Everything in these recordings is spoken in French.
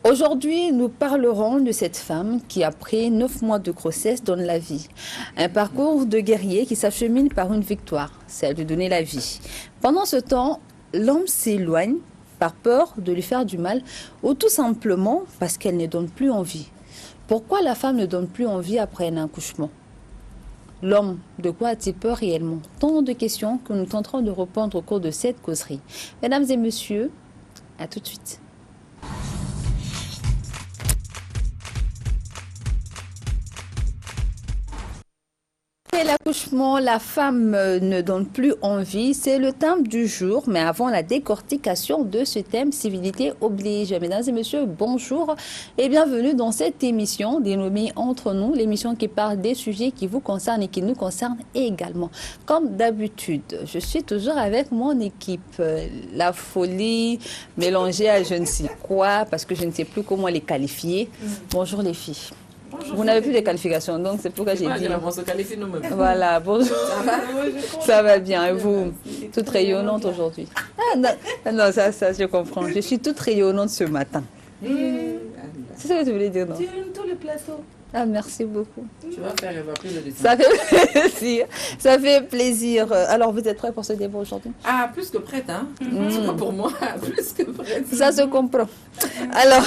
Aujourd'hui, nous parlerons de cette femme qui, après 9 mois de grossesse, donne la vie. Un parcours de guerrier qui s'achemine par une victoire, celle de donner la vie. Pendant ce temps, l'homme s'éloigne par peur de lui faire du mal ou tout simplement parce qu'elle ne donne plus envie. Pourquoi la femme ne donne plus envie après un accouchement? L'homme, de quoi a-t-il peur réellement? Tant de questions que nous tenterons de répondre au cours de cette causerie. Mesdames et messieurs, à tout de suite. Après l'accouchement, la femme ne donne plus envie. C'est le thème du jour, mais avant la décortication de ce thème, civilité oblige. Mesdames et messieurs, bonjour et bienvenue dans cette émission dénommée Entre nous, l'émission qui parle des sujets qui vous concernent et qui nous concernent également. Comme d'habitude, je suis toujours avec mon équipe. La folie mélangée à je ne sais quoi, parce que je ne sais plus comment les qualifier. Bonjour les filles. Bonjour, vous n'avez plus de qualifications, donc c'est pourquoi j'ai dit. On se qualifie nous-mêmes. Voilà, bonjour. Ça va bien, et vous? Toute rayonnante aujourd'hui. Ah non, ça, je comprends. Je suis toute rayonnante ce matin. C'est ça que tu voulais dire, non? Tu aimes tous les plateaux. Ah, merci beaucoup. Tu vas faire évaporer le dessin. Ça fait plaisir. Ça fait plaisir. Alors, vous êtes prêts pour ce débat aujourd'hui? Ah, plus que prête, hein? C'est pas pour moi, plus que prête. Ça se comprend. Alors...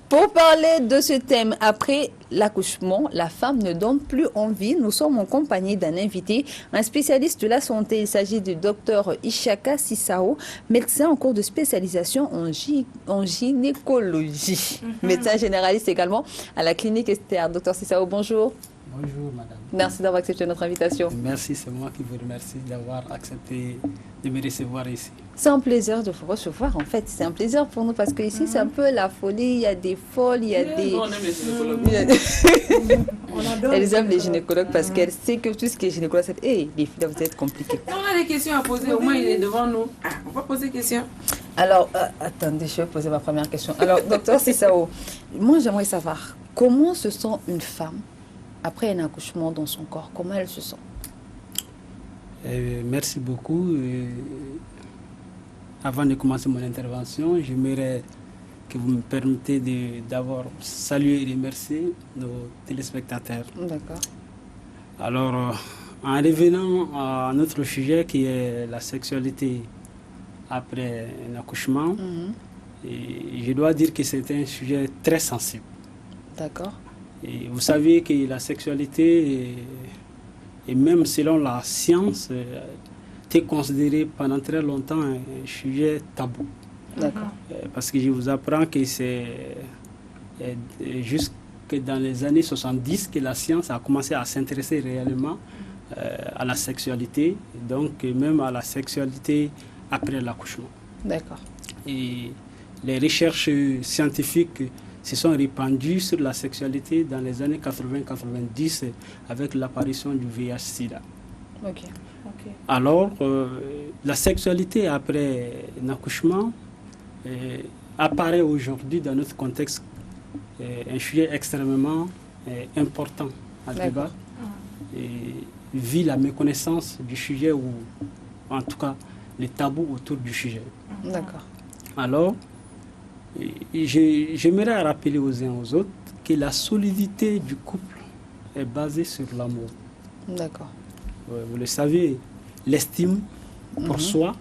Pour parler de ce thème, après l'accouchement, la femme ne donne plus envie. Nous sommes en compagnie d'un invité, un spécialiste de la santé. Il s'agit du docteur Ishaka Sissao, médecin en cours de spécialisation en gynécologie. Médecin généraliste également à la clinique Esther. Docteur Sissao, bonjour. Bonjour madame. Merci d'avoir accepté notre invitation. Merci, c'est moi qui vous remercie d'avoir accepté de me recevoir ici. C'est un plaisir de vous recevoir en fait. C'est un plaisir pour nous parce que ici c'est un peu la folie. Il y a des folles, il y a des... On aime les gynécologues. Elles aiment les gynécologues parce qu'elles savent que tout ce qui est gynécologue, c'est hey, les filles, vous êtes compliquées. On a des questions à poser, au moins il est devant nous. Ah, on va poser des questions. Alors, attendez, je vais poser ma première question. Alors, docteur Sissao, moi j'aimerais savoir comment se sent une femme après un accouchement dans son corps? Comment elle se sent? Merci beaucoup. Avant de commencer mon intervention, j'aimerais que vous me permettez d'abord saluer et remercier nos téléspectateurs. D'accord. Alors, en revenant à notre sujet qui est la sexualité après un accouchement, et je dois dire que c'est un sujet très sensible. D'accord. Et vous savez que la sexualité, et même selon la science, était considérée pendant très longtemps un sujet tabou. D'accord. Parce que je vous apprends que c'est jusque dans les années 70 que la science a commencé à s'intéresser réellement à la sexualité, donc même à la sexualité après l'accouchement. D'accord. Et les recherches scientifiques se sont répandues sur la sexualité dans les années 80-90 avec l'apparition du VIH-Sida. Ok. Alors, la sexualité après un accouchement apparaît aujourd'hui dans notre contexte un sujet extrêmement important à débattre, vu la méconnaissance du sujet ou en tout cas les tabous autour du sujet. D'accord. Alors, j'aimerais rappeler aux uns aux autres que la solidité du couple est basée sur l'amour. D'accord. Vous le savez, l'estime pour soi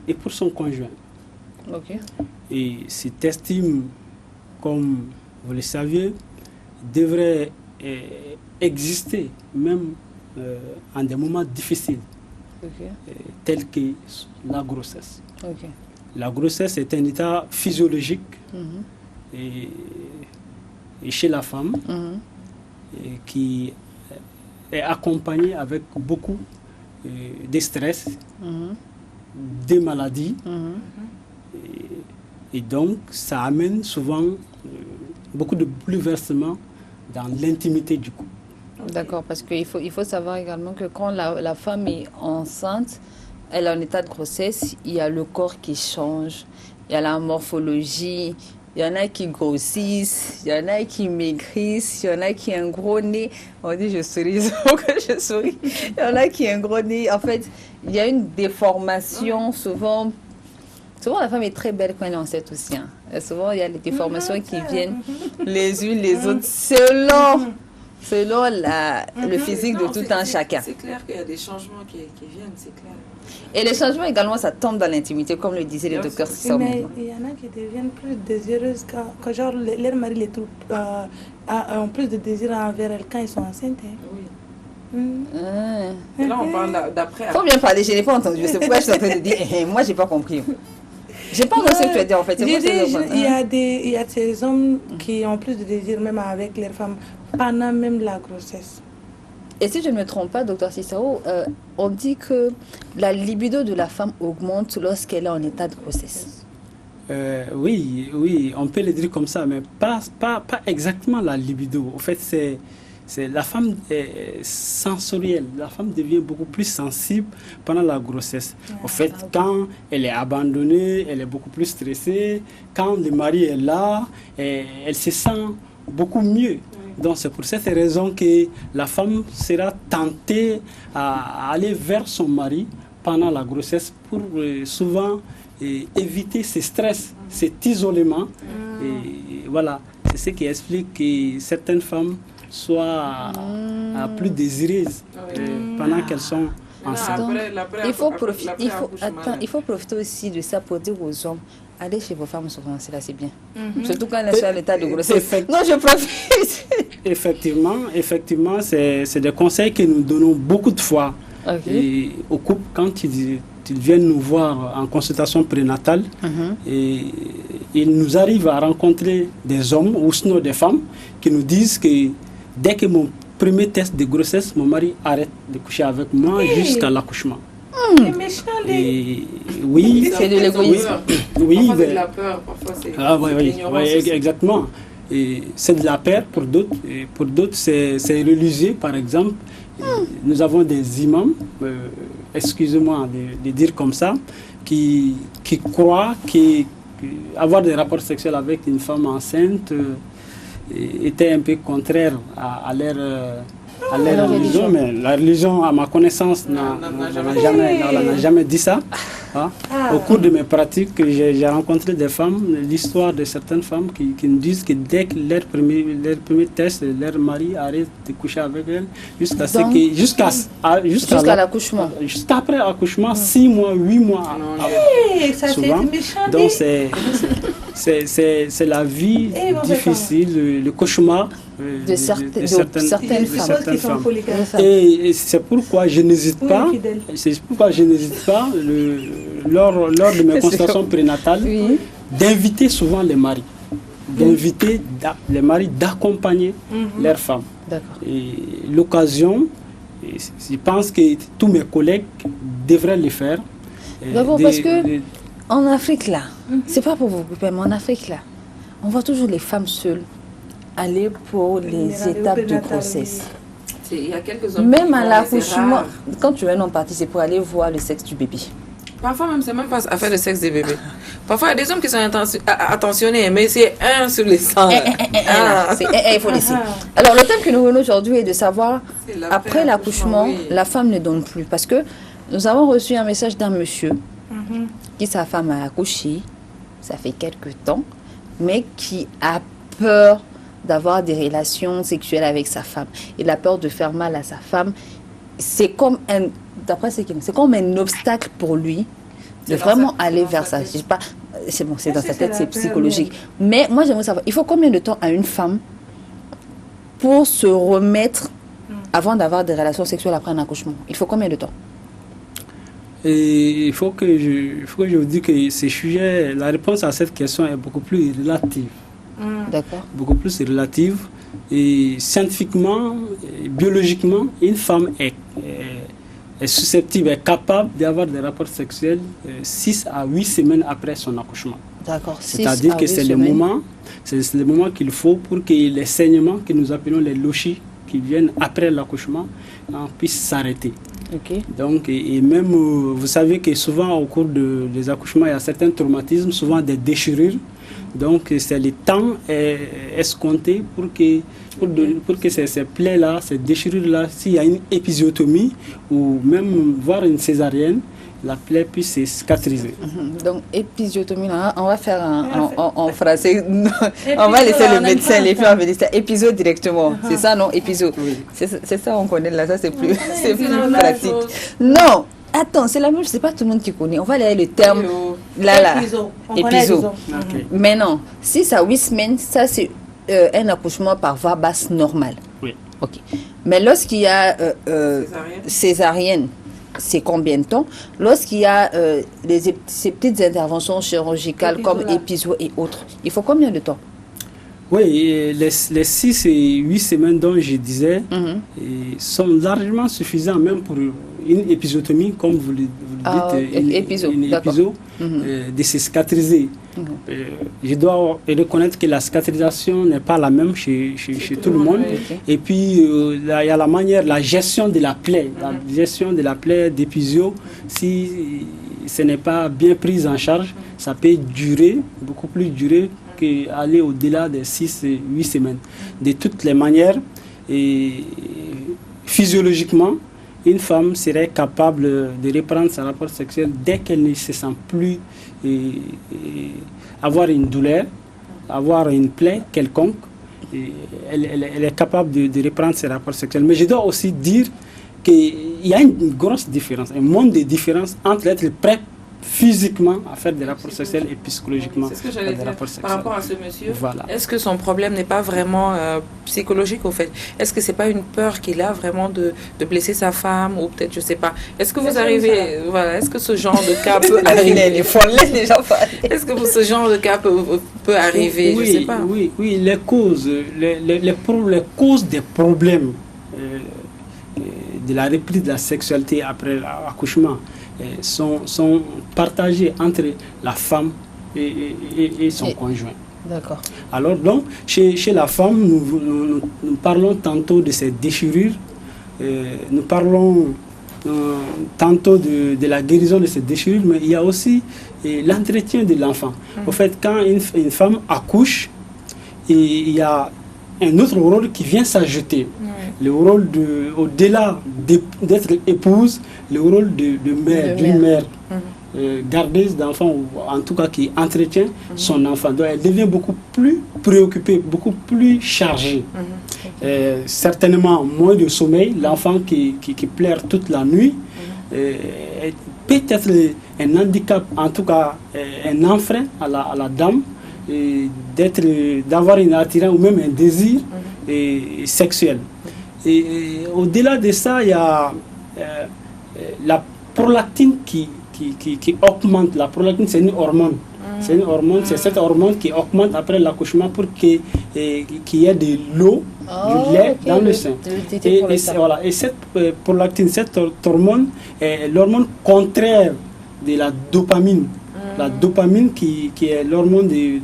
et pour son conjoint. Ok. Et cette estime, comme vous le savez, devrait exister même en des moments difficiles, tels que la grossesse. Ok. La grossesse est un état physiologique et chez la femme qui est accompagné avec beaucoup de stress, de maladies. Et donc, ça amène souvent beaucoup de bouleversements dans l'intimité du couple. D'accord, parce qu'il faut savoir également que quand la femme est enceinte, elle est en état de grossesse, il y a le corps qui change, il y a la morphologie, il y en a qui grossissent, il y en a qui maigrissent, il y en a qui ont un gros nez. On dit je souris, je souris. Il y en a qui ont un gros nez. En fait, il y a une déformation souvent Souvent, la femme est très belle quand elle est enceinte aussi. Hein. Et souvent, il y a les déformations qui viennent les unes les autres selon le physique de tout un chacun. C'est clair qu'il y a des changements qui viennent, c'est clair. Et les changements également, ça tombe dans l'intimité, comme le disait le docteur Sissao. Mais il y en a qui deviennent plus désireuses quand genre, leur mari les trouve, ont plus de désir envers elles quand ils sont enceintes. Hein. Oui. Et là, on parle d'après. Faut bien parler, je n'ai pas entendu. C'est pourquoi je suis en train de dire, moi, j'ai pas compris. J'ai pas compris ce que tu as dit en fait. Il y a ces hommes qui ont plus de désir même avec leurs femmes pendant même la grossesse. Et si je ne me trompe pas, docteur Sissao, on dit que la libido de la femme augmente lorsqu'elle est en état de grossesse. Oui, on peut le dire comme ça, mais pas exactement la libido. En fait, c'est la femme est sensorielle. La femme devient beaucoup plus sensible pendant la grossesse. En fait, quand elle est abandonnée, elle est beaucoup plus stressée. Quand le mari est là, elle se sent beaucoup mieux. Donc c'est pour cette raison que la femme sera tentée à aller vers son mari pendant la grossesse pour souvent éviter ce stress, cet isolement. Et voilà, c'est ce qui explique que certaines femmes soient plus désireuses pendant qu'elles sont enceintes. Il faut profiter aussi de ça pour dire aux hommes, allez chez vos femmes souvent, c'est bien. Surtout quand elles sont à l'état de grossesse. Non, je profite. Effectivement, c'est des conseils que nous donnons beaucoup de fois aux couples quand ils viennent nous voir en consultation prénatale. Et il nous arrive à rencontrer des hommes ou sinon des femmes qui nous disent que dès que mon premier test de grossesse, mon mari arrête de coucher avec moi jusqu'à l'accouchement. Oui, c'est de l'égoïsme. Oui, parfois c'est de la peur, parfois c'est de l'ignorance. Exactement. Et c'est de la peur pour d'autres. Et pour d'autres, c'est religieux, par exemple. Nous avons des imams, excusez-moi de dire comme ça, qui croient qu'avoir des rapports sexuels avec une femme enceinte était un peu contraire à leur religion, mais la religion, à ma connaissance, n'a jamais dit ça. Au cours de mes pratiques, j'ai rencontré des femmes, l'histoire de certaines femmes qui nous disent que dès que leur premier test, leur mari arrête de coucher avec elles jusqu'à l'accouchement. Juste après l'accouchement, 6 mois, 8 mois. Ça souvent. Donc c'est la vie difficile, le cauchemar de certaines femmes. Et c'est pourquoi je n'hésite pas. Lors de mes consultations prénatales, d'inviter souvent les maris, d'accompagner leurs femmes. Et l'occasion, je pense que tous mes collègues devraient le faire. D'abord parce que en Afrique là, c'est pas pour vous couper, mais en Afrique là, on voit toujours les femmes seules aller pour les étapes de grossesse. Il y a quelques hommes même à l'accouchement, quand tu es un homme parti, c'est pour aller voir le sexe du bébé. Parfois même, c'est même pas affaire de sexe des bébés. Parfois, il y a des hommes qui sont attentionnés, mais c'est un sur les 100. Il faut laisser. Alors, le thème que nous venons aujourd'hui est de savoir, après l'accouchement, la femme ne donne plus. Parce que nous avons reçu un message d'un monsieur qui, sa femme a accouché, ça fait quelques temps, mais qui a peur d'avoir des relations sexuelles avec sa femme. Il a peur de faire mal à sa femme. C'est comme un obstacle pour lui de vraiment aller vers ça. C'est bon, c'est dans sa tête, c'est psychologique. Mais moi, j'aimerais savoir, il faut combien de temps à une femme pour se remettre avant d'avoir des relations sexuelles après un accouchement? Il faut combien de temps? Et il faut que je vous dise que ces sujets, la réponse à cette question est beaucoup plus relative. D'accord. Beaucoup plus relative. Et scientifiquement, biologiquement, une femme est susceptible, est capable d'avoir des rapports sexuels 6 à 8 semaines après son accouchement. D'accord. C'est-à-dire que c'est le moment qu'il faut pour que les saignements que nous appelons les lochis qui viennent après l'accouchement puissent s'arrêter. Donc, et même, vous savez que souvent au cours des accouchements, il y a certains traumatismes, souvent des déchirures. Donc, c'est le temps escompté pour que ces plaies-là, ces déchirures-là, s'il y a une épisiotomie ou même voir une césarienne, la plaie puisse se cicatriser. Donc, épisiotomie, là, on va faire en français. On va laisser le médecin, les filles, on va dire ça. Épisio directement. C'est ça, non? Épisio. Oui. C'est ça, on connaît là. Ça, c'est plus, c'est plus la pratique. chose. Non! Attends, c'est la même chose, c'est pas tout le monde qui connaît. On va aller le terme. Là. Épiso. On connaît Épiso. épiso. Ok. Mais non, si ça 8 semaines, ça c'est un accouchement par voie basse normale. Oui. Ok. Mais lorsqu'il y a Césarienne. césarienne, c'est combien de temps? Lorsqu'il y a ces petites interventions chirurgicales comme Épiso, là. épiso et autres, il faut combien de temps? Oui, et les 6 et 8 semaines dont je disais sont largement suffisants même pour une épisiotomie, comme vous le dites, épiso, une d'accord. épiso, de se cicatriser. Je dois reconnaître que la cicatrisation n'est pas la même chez tout le monde. Ok. Et puis, il y a la manière, la gestion de la plaie, d'épisio, si ce n'est pas bien pris en charge, ça peut durer, beaucoup plus durer qu'aller au-delà des 6 et 8 semaines. De toutes les manières, et physiologiquement, une femme serait capable de reprendre son rapport sexuel dès qu'elle ne se sent plus avoir une douleur, avoir une plaie quelconque. Elle est capable de reprendre ses rapports sexuels. Mais je dois aussi dire qu'il y a une grosse différence, un monde de différence entre être prêt physiquement à faire des rapports sexuels et psychologiquement C'est ce que à faire j'allais des dire rapports par sexuels. rapport à ce monsieur. Voilà. Est-ce que son problème n'est pas vraiment psychologique au fait? Est-ce que c'est pas une peur qu'il a vraiment de blesser sa femme ou peut-être je sais pas. Est-ce que vous arrivez, voilà, est-ce que ce genre de cas peut arriver? Les folles, les gens parlent. Est-ce que ce genre de cas peut arriver? Oui, Je sais pas. oui, les causes des problèmes de la reprise de la sexualité après l'accouchement sont partagées entre la femme et son conjoint. D'accord. Alors donc, chez la femme, nous parlons tantôt de ces déchirures, nous parlons tantôt de la guérison de ces déchirures, mais il y a aussi l'entretien de l'enfant. Au fait, quand une femme accouche, il y a un autre rôle qui vient s'ajouter. Le rôle au-delà d'être épouse, le rôle de mère, d'une mère gardeuse d'enfant, ou en tout cas qui entretient son enfant. Donc elle devient beaucoup plus préoccupée, beaucoup plus chargée. Certainement moins de sommeil, l'enfant qui pleure toute la nuit, peut-être un handicap, en tout cas un enfreint à la dame, d'avoir une attirance ou même un désir sexuel. Et au-delà de ça, il y a la prolactine qui augmente. La prolactine, c'est une hormone. C'est une hormone, c'est cette hormone qui augmente après l'accouchement pour qu'il y ait de l'eau, du lait dans le sein. Et cette prolactine, cette hormone est l'hormone contraire de la dopamine. La dopamine qui est l'hormone de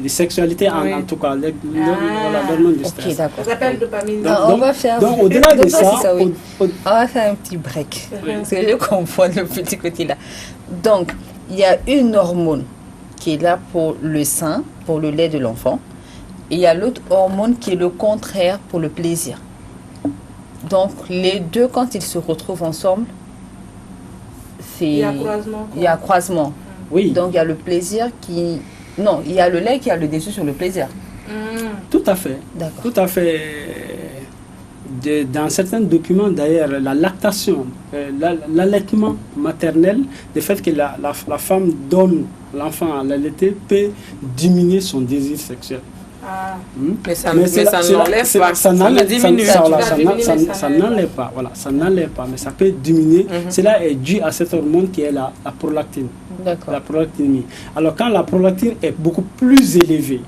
sexualité, en tout cas, l'hormone du stress. Ok, d'accord. Ça s'appelle dopamine. On va faire. Donc, au-delà de ça, oui. On va faire un petit break. Parce que je comprends le petit côté là. Donc, il y a une hormone qui est là pour le sein, pour le lait de l'enfant. Et il y a l'autre hormone qui est le contraire pour le plaisir. Donc, les deux, quand ils se retrouvent ensemble, Il y a croisement. il y a croisement. Oui, Donc, il y a le plaisir qui... Non, il y a le lait qui a le dessus sur le plaisir. tout à fait. D'accord. Tout à fait. Dans certains documents, d'ailleurs, la lactation, l'allaitement maternel, le fait que la femme donne l'enfant à l'allaiter peut diminuer son désir sexuel. Mais ça n'enlève pas. Ça le diminue. Ça n'enlève pas. Voilà, ça n'enlève pas, mais ça peut diminuer. Cela est dû à cette hormone qui est la prolactine. D'accord. La prolactinémie. Alors, quand la prolactine est beaucoup plus élevée,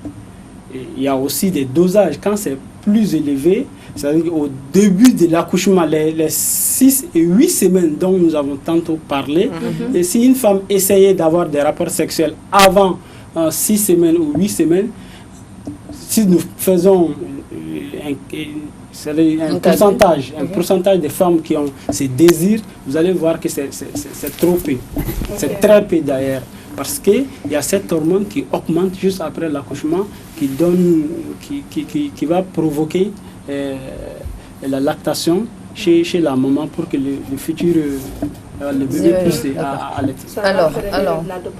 il y a aussi des dosages. Quand c'est plus élevé, c'est-à-dire qu'au début de l'accouchement, les 6 et 8 semaines dont nous avons tantôt parlé, et si une femme essayait d'avoir des rapports sexuels avant 6 semaines ou 8 semaines, si nous faisons un pourcentage de femmes qui ont ces désirs, vous allez voir que c'est trop peu. C'est très peu d'ailleurs. parce qu'il y a cette hormone qui augmente juste après l'accouchement, qui va provoquer la lactation chez la maman pour que le futur le bébé puisse allaiter.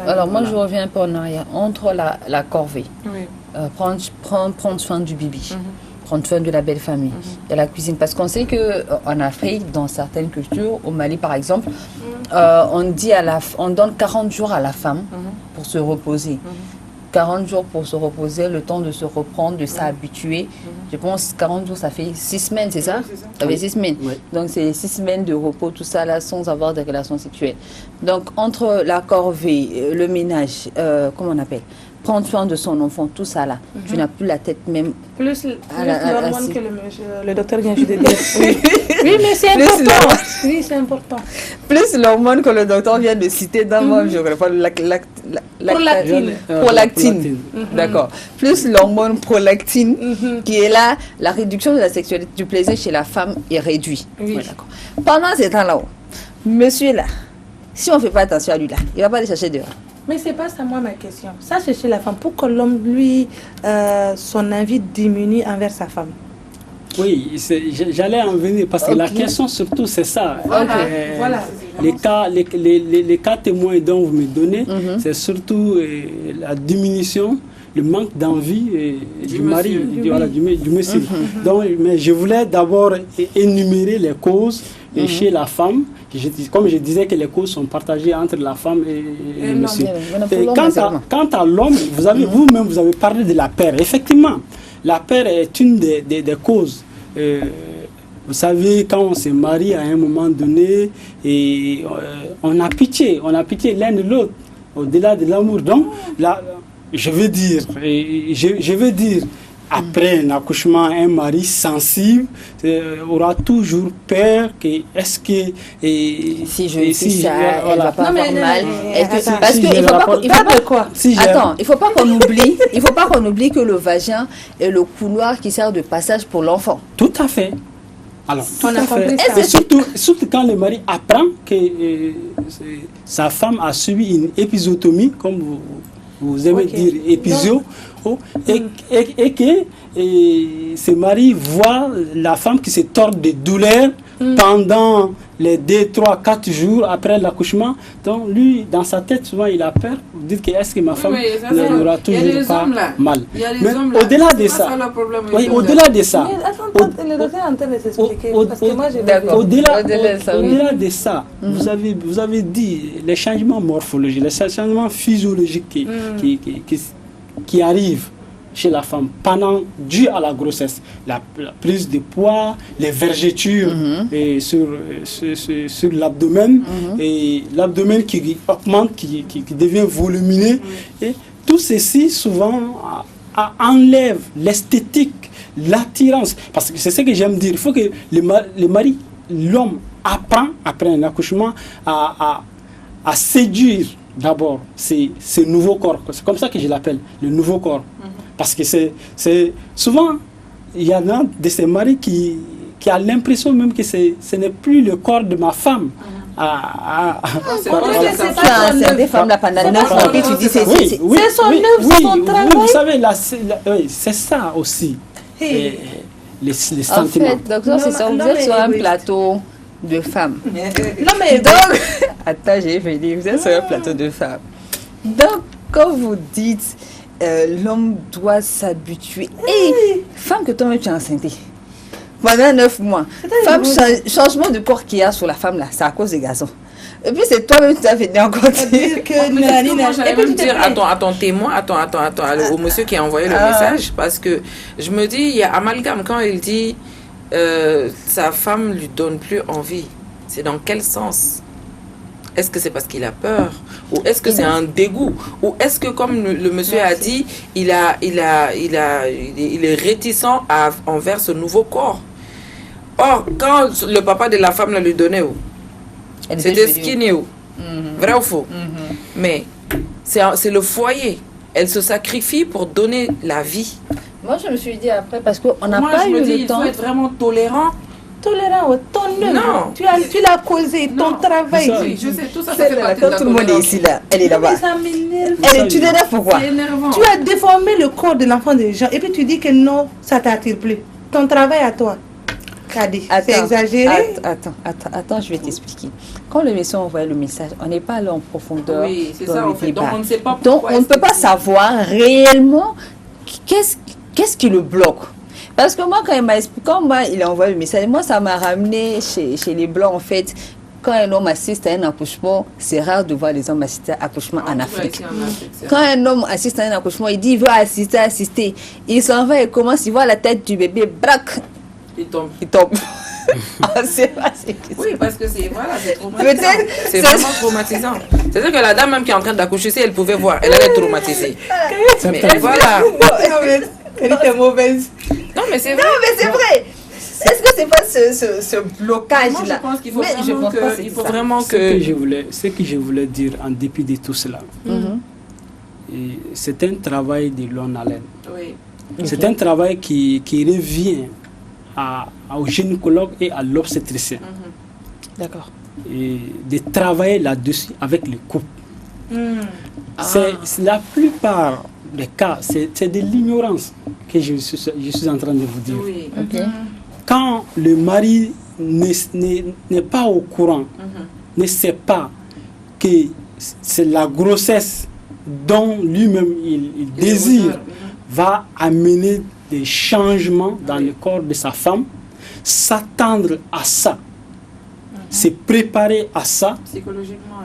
Alors moi je reviens un peu en arrière. Entre la corvée, prendre soin du bébé, prendre soin de la belle famille et la cuisine. Parce qu'on sait qu'en Afrique, dans certaines cultures, au Mali par exemple, on donne 40 jours à la femme pour se reposer. 40 jours pour se reposer, le temps de se reprendre, de s'habituer. Je pense 40 jours, ça fait 6 semaines, c'est ça? Ça fait 6 semaines. Oui. Donc c'est 6 semaines de repos, tout ça là, sans avoir de relations sexuelles. Donc entre la corvée, le ménage, comment on appelle? Prendre soin de son enfant, tout ça là, tu n'as plus la tête même. Plus l'hormone que le docteur vient juste de dire. Oui, mais c'est Plus important. Oui, c'est important. Plus l'hormone que le docteur vient de citer dans moi, je ne prolactine. D'accord. Plus l'hormone prolactine qui est là, la réduction de la sexualité, du plaisir chez la femme est réduite. Oui. Ouais, d'accord. Pendant ces temps-là, monsieur là, si on ne fait pas attention à lui là, il ne va pas aller chercher dehors. Mais c'est pas ça, moi, ma question. Ça, c'est chez la femme. Pourquoi l'homme, lui, son envie diminue envers sa femme? Oui, j'allais en venir parce que la question surtout c'est ça. Voilà. Les cas témoins dont vous me donnez, c'est surtout la diminution, le manque d'envie du mari, du monsieur. Donc, mais je voulais d'abord énumérer les causes chez la femme. Comme je disais que les causes sont partagées entre la femme et le monsieur. Quant à l'homme, vous-même vous avez parlé de la peur. Effectivement, la peur est une des causes. Vous savez, quand on se marie à un moment donné, et on a pitié l'un de l'autre, au-delà de l'amour. Donc, là, je veux dire, après un accouchement, un mari sensible aura toujours peur que est-ce que si je dis ça, elle va pas avoir mal. Parce qu'il il faut pas qu'on oublie que le vagin est le couloir qui sert de passage pour l'enfant. Tout à fait. Alors, Et surtout quand le mari apprend que sa femme a subi une épisiotomie, comme vous aimez dire épisio, et que ce mari voit la femme qui se tord de douleur pendant les 2, 3, 4 jours après l'accouchement. Donc lui, dans sa tête, souvent il a peur de dire que est-ce que ma femme n'aura toujours pas mal. Mais au-delà de ça, au-delà de ça, au-delà de ça, vous avez dit les changements morphologiques, les changements physiologiques qui arrivent chez la femme dû à la grossesse, la prise de poids, les vergetures sur l'abdomen, et l'abdomen qui augmente, qui devient volumineux, et tout ceci souvent enlève l'esthétique, l'attirance, parce que c'est ce que j'aime dire. Il faut que l'homme apprend après un accouchement à séduire d'abord ce nouveau corps. C'est comme ça que je l'appelle, le nouveau corps. Parce que c'est souvent, il y en a de ces maris qui a l'impression même que ce n'est plus le corps de ma femme. C'est des femmes là pendant 9 mois que tu dis c'est son œuvre, son travail. Vous savez, c'est ça aussi. Les sentiments. En fait, docteur, c'est ça, vous êtes sur un plateau de femmes. Non mais donc, attends, j'ai fini, vous êtes sur un plateau de femmes. Donc, quand vous dites l'homme doit s'habituer. Et femme que toi-même tu es enceinte pendant 9 mois. Femme, changement de corps qu'il y a sur la femme là, c'est à cause des garçons. Et puis c'est toi-même qui t'as fait encore dire que attends, témoin, au monsieur qui a envoyé le message, parce que je me dis, il y a amalgame quand il dit sa femme lui donne plus envie. C'est dans quel sens? Est-ce que c'est parce qu'il a peur? Ou est-ce que c'est un dégoût? Ou est-ce que, comme le monsieur a dit, il est réticent envers ce nouveau corps? Or, quand le papa de la femme la lui donnait, c'était skinny, vrai ou faux? Mais c'est le foyer. Elle se sacrifie pour donner la vie. Moi, je me suis dit après, parce qu'on n'a pas eu le temps. Il faut être vraiment tolérant Tolérant, ton œuvre, tu l'as causé, ton travail. Oui, je sais, tout ça, Quand tout le monde est ici, là, elle est là-bas. Ça m'énerve. Tu l'énerves pourquoi? C'est énervant. Tu as déformé le corps de l'enfant des gens et puis tu dis que non, ça t'attire plus. Ton travail à toi. Kadi, c'est exagéré. Attends, je vais t'expliquer. Quand le monsieur envoie le message, on n'est pas allé en profondeur. Oui, c'est dans ça, le en fait. débat. Donc, on ne sait pas Donc, pourquoi on ne peut pas savoir réellement qu'est-ce qui le bloque. Parce que moi, quand il a envoyé le message, moi, ça m'a ramené chez les Blancs, en fait. Quand un homme assiste à un accouchement, c'est rare de voir les hommes assister à un accouchement en Afrique. Quand un homme assiste à un accouchement, il dit il veut assister. Il s'en va et commence, il voit la tête du bébé, braque. Il tombe. Oui, parce que c'est traumatisant. C'est vraiment traumatisant. C'est-à-dire que la dame même qui est en train d'accoucher, si elle pouvait voir, elle allait être traumatisée. Mais voilà. Elle était mauvaise. Non, mais c'est vrai. Est-ce que c'est pas ce blocage-là? Moi, je pense qu'il faut vraiment que... Ce que je voulais dire en dépit de tout cela, c'est un travail de longue haleine. Oui. C'est un travail qui revient au gynécologue et à l'obstétricien. D'accord. Et de travailler là-dessus avec les couples. C'est la plupart des cas, c'est de l'ignorance que je suis en train de vous dire. Oui. Quand le mari n'est pas au courant, ne sait pas que c'est la grossesse dont lui-même il désire, va amener des changements dans le corps de sa femme, s'attendre à ça, se préparer à ça,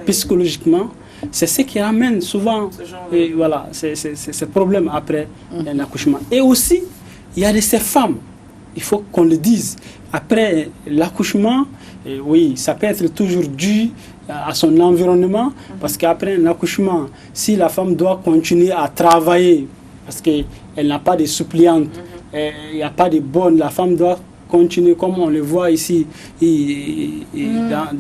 psychologiquement, c'est ce qui amène souvent ces problèmes après un accouchement. Et aussi, il y a de ces femmes, il faut qu'on le dise, après l'accouchement, oui, ça peut être toujours dû à son environnement, parce qu'après un accouchement, si la femme doit continuer à travailler, parce qu'elle n'a pas de suppliante, il n'y a pas de bonne, la femme doit continuer comme on le voit ici dans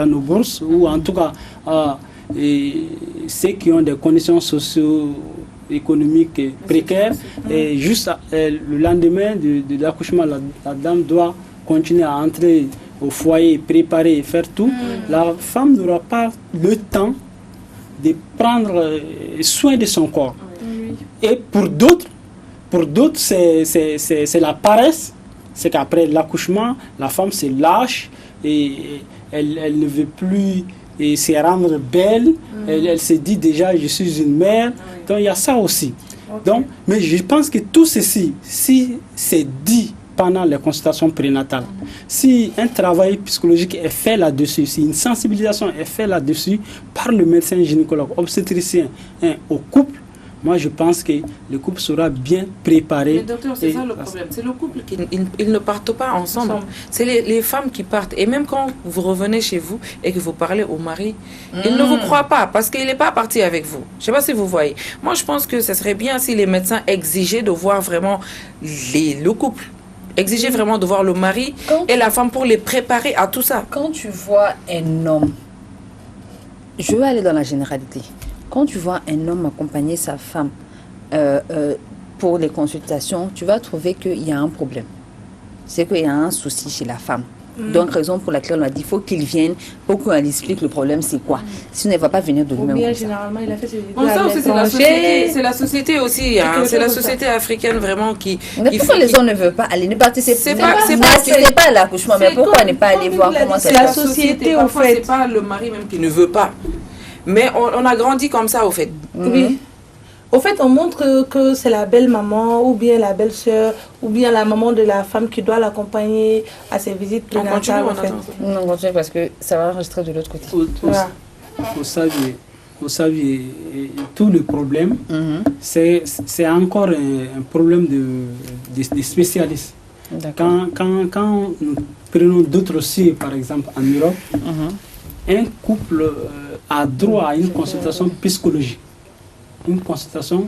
nos bourses, ou en tout cas ceux qui ont des conditions socio-économiques précaires, et juste le lendemain de l'accouchement, la dame doit continuer à entrer au foyer, préparer, faire tout. La femme n'aura pas le temps de prendre soin de son corps. Et pour d'autres, c'est la paresse. C'est qu'après l'accouchement, la femme se lâche et elle ne veut plus se rendre belle. Elle se dit déjà, je suis une mère. Donc il y a ça aussi. Donc, mais je pense que tout ceci, si c'est dit pendant les consultations prénatales, si un travail psychologique est fait là-dessus, si une sensibilisation est faite là-dessus par le médecin gynécologue, obstétricien au couple, moi, je pense que le couple sera bien préparé. Mais docteur, c'est ça le problème. C'est le couple qui ils ne partent pas ensemble. C'est les femmes qui partent. Et même quand vous revenez chez vous et que vous parlez au mari, il ne vous croit pas parce qu'il n'est pas parti avec vous. Je ne sais pas si vous voyez. Moi, je pense que ce serait bien si les médecins exigeaient de voir vraiment le couple. Exiger vraiment de voir le mari et la femme pour les préparer à tout ça. Quand tu vois un homme, je veux aller dans la généralité. Quand tu vois un homme accompagner sa femme pour les consultations, tu vas trouver qu'il y a un problème. C'est qu'il y a un souci chez la femme. Donc, raison pour laquelle on a dit qu'il faut qu'il vienne pour qu'on lui explique le problème, c'est quoi. Sinon, il ne va pas venir de lui-même. Généralement, il a fait ses études. Ça aussi, c'est la société aussi. C'est la société africaine vraiment qui. Mais pourquoi les hommes ne veulent pas aller, ne participent pas à l'accouchement, mais pourquoi ne pas aller voir comment ça se passe? C'est la société, au fait. C'est pas le mari même qui ne veut pas. Mais on a grandi comme ça, au fait. Oui. Au fait, on montre que c'est la belle maman, ou bien la belle soeur, ou bien la maman de la femme qui doit l'accompagner à ses visites prénatales. On continue parce que ça va enregistrer de l'autre côté. Vous savez, tout le problème, c'est encore un problème de spécialistes. Quand nous prenons d'autres dossiers, par exemple en Europe, un couple a droit à une consultation psychologique. une consultation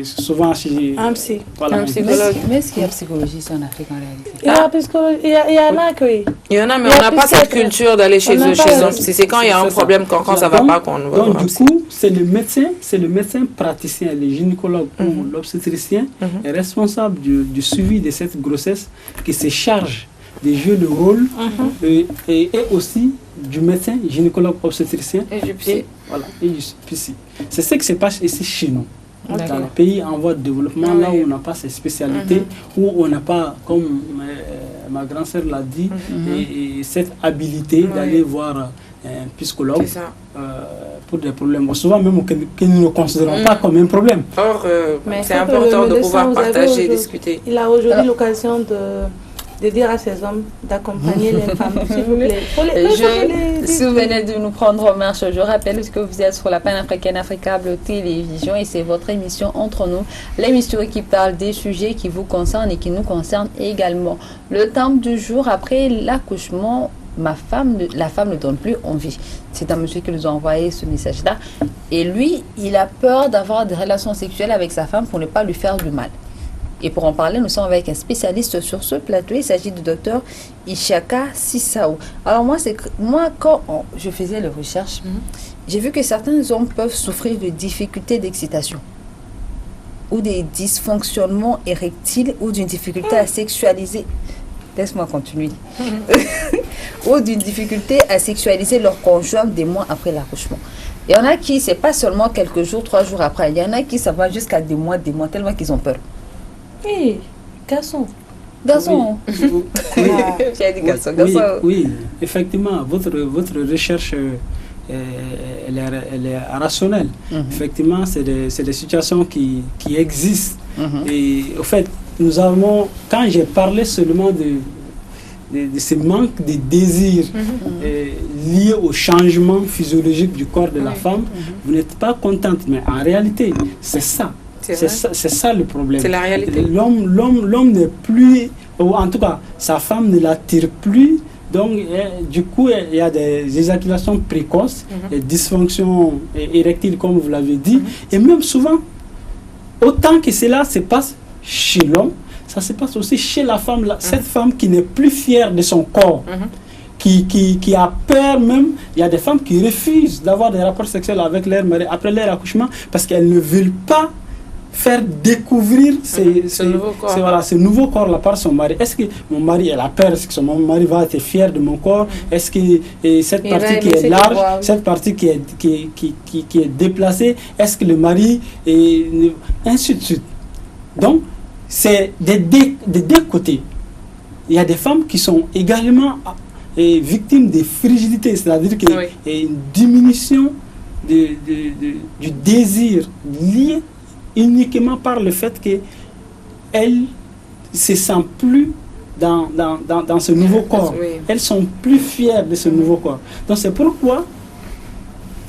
souvent chez un psy. Voilà, Un psychologue. Mais est-ce qu'il y a psychologie ici en Afrique en réalité? Il y en a que Il y en a, mais on n'a pas cette culture d'aller chez eux. C'est quand il y a un problème, quand ça ne va pas qu'on va voir. Donc, du coup, c'est le médecin praticien, le gynécologue ou l'obstétricien est responsable du suivi de cette grossesse qui se charge de jouer le rôle et aussi du médecin gynécologue obstétricien et du psy. Et du psy. C'est ce qui se passe ici chez nous. Dans les pays en voie de développement, là où on n'a pas ces spécialités, où on n'a pas, comme ma grand-sœur l'a dit, et cette habilité d'aller voir un psychologue pour des problèmes. Souvent même que nous ne considérons pas comme un problème. Or, c'est important de pouvoir partager et discuter. Il a aujourd'hui l'occasion de dire à ces hommes d'accompagner les femmes, s'il vous plaît. Si vous venez de nous prendre en marche, je rappelle que vous êtes sur la panafricaine Africable Télévision et c'est votre émission Entre nous, l'émission qui parle des sujets qui vous concernent et qui nous concernent également. Le thème du jour, après l'accouchement, la femme ne donne plus envie. C'est un monsieur qui nous a envoyé ce message-là. Et lui, il a peur d'avoir des relations sexuelles avec sa femme pour ne pas lui faire du mal. Et pour en parler, nous sommes avec un spécialiste sur ce plateau. Il s'agit du docteur Ishaka Sissao. Alors moi, quand je faisais les recherches, j'ai vu que certains hommes peuvent souffrir de difficultés d'excitation ou des dysfonctionnements érectiles ou d'une difficulté à sexualiser. Laisse-moi continuer. Ou d'une difficulté à sexualiser leur conjoint des mois après l'accouchement. Il y en a qui, c'est pas seulement quelques jours, 3 jours après. Il y en a qui, ça va jusqu'à des mois, tellement qu'ils ont peur. Oui, garçon. Garçon. Oui, effectivement, votre recherche elle est rationnelle. Effectivement, c'est des situations qui existent. Et au fait, quand j'ai parlé seulement de ce manque de désir lié au changement physiologique du corps de la femme, vous n'êtes pas contente. Mais en réalité, c'est ça. C'est ça le problème. C'est la réalité. L'homme n'est plus, ou en tout cas, sa femme ne l'attire plus. Donc, du coup, il y a des éjaculations précoces, des dysfonctions érectiles, comme vous l'avez dit. Et même souvent, autant que cela se passe chez l'homme, ça se passe aussi chez la femme. Cette femme qui n'est plus fière de son corps. Qui a peur même. Il y a des femmes qui refusent d'avoir des rapports sexuels avec leur mari après leur accouchement parce qu'elles ne veulent pas faire découvrir ce nouveau corps-là par son mari. Est-ce que mon mari, elle a peur? Est-ce que mon mari va être fier de mon corps? Est-ce que cette partie qui est large, cette partie qui est déplacée, est-ce que le mari est... ainsi de suite. Donc, c'est des deux côtés. Il y a des femmes qui sont également victimes de frigidité, c'est-à-dire qu'il y a une diminution du désir lié uniquement par le fait qu'elles ne se sentent plus dans ce nouveau corps. Elles sont plus fières de ce nouveau corps. Donc c'est pourquoi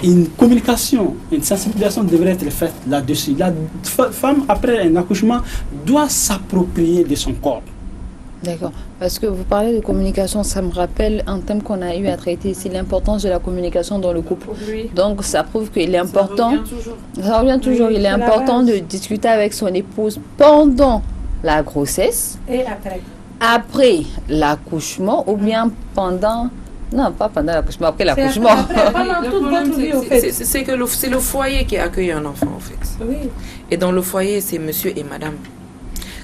une communication, une sensibilisation devrait être faite là-dessus. La femme, après un accouchement, doit s'approprier de son corps. D'accord. Parce que vous parlez de communication, ça me rappelle un thème qu'on a eu à traiter ici, l'importance de la communication dans le couple. Donc ça prouve qu'il est important. Ça revient toujours. Il est important de discuter avec son épouse pendant la grossesse. Et après. Après l'accouchement ou bien pendant... Non, pas pendant l'accouchement, après l'accouchement. Pendant toute votre vie, au fait. C'est le foyer qui accueille un enfant, en fait. Oui. Et dans le foyer, c'est monsieur et madame.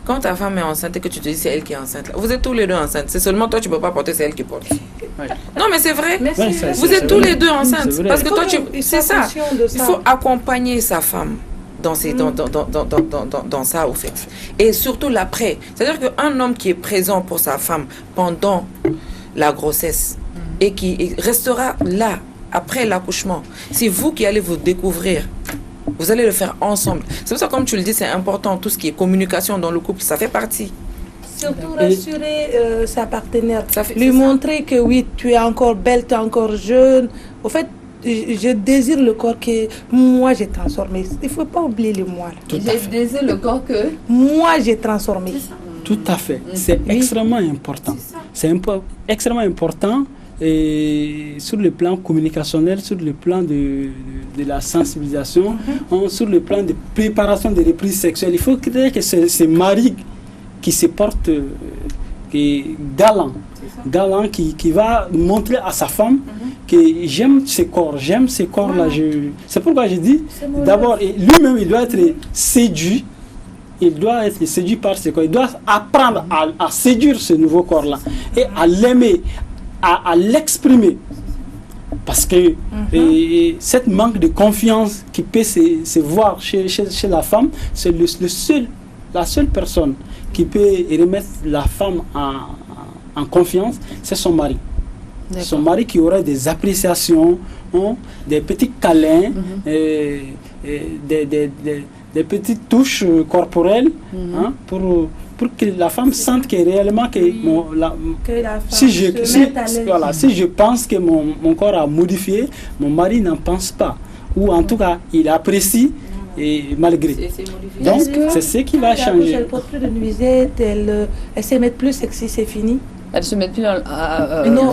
Quand ta femme est enceinte et que tu te dis c'est elle qui est enceinte, vous êtes tous les deux enceintes. C'est seulement toi tu ne peux pas porter, c'est elle qui porte. Non mais c'est vrai. Vous êtes tous les deux enceintes. Parce que toi, c'est ça. Il faut accompagner sa femme dans ça au fait. Et surtout l'après. C'est-à-dire qu'un homme qui est présent pour sa femme pendant la grossesse et qui restera là après l'accouchement, c'est vous qui allez vous découvrir. Vous allez le faire ensemble. C'est pour ça, comme tu le dis, c'est important. Tout ce qui est communication dans le couple, ça fait partie. Surtout rassurer sa partenaire. Lui montrer que oui, tu es encore belle, tu es encore jeune. Au fait, je désire le corps que moi j'ai transformé. Il ne faut pas oublier le moi. Je désire le corps que moi j'ai transformé. Tout à fait. C'est extrêmement important. C'est extrêmement important sur le plan communicationnel, sur le plan de la sensibilisation, sur le plan de préparation des reprises sexuelles. Il faut que ce mari qui se porte galant, qui va montrer à sa femme que j'aime ce corps-là. C'est pourquoi je dis, d'abord, lui-même, il doit être séduit. Il doit être séduit par ce corps. Il doit apprendre à séduire ce nouveau corps-là et à l'aimer, à l'exprimer. Parce que cette manque de confiance qui peut se voir chez la femme, c'est la seule personne qui peut remettre la femme en confiance, c'est son mari. Son mari qui aurait des appréciations, des petits câlins, des petites touches corporelles, pour que la femme sente que réellement si je pense que mon corps a modifié, mon mari n'en pense pas. Ou en tout cas, il apprécie malgré. Donc, c'est ce qui va changer. Elle porte plus de nuisette, elle se met plus sexy, c'est fini. Elle se met plus dans... non,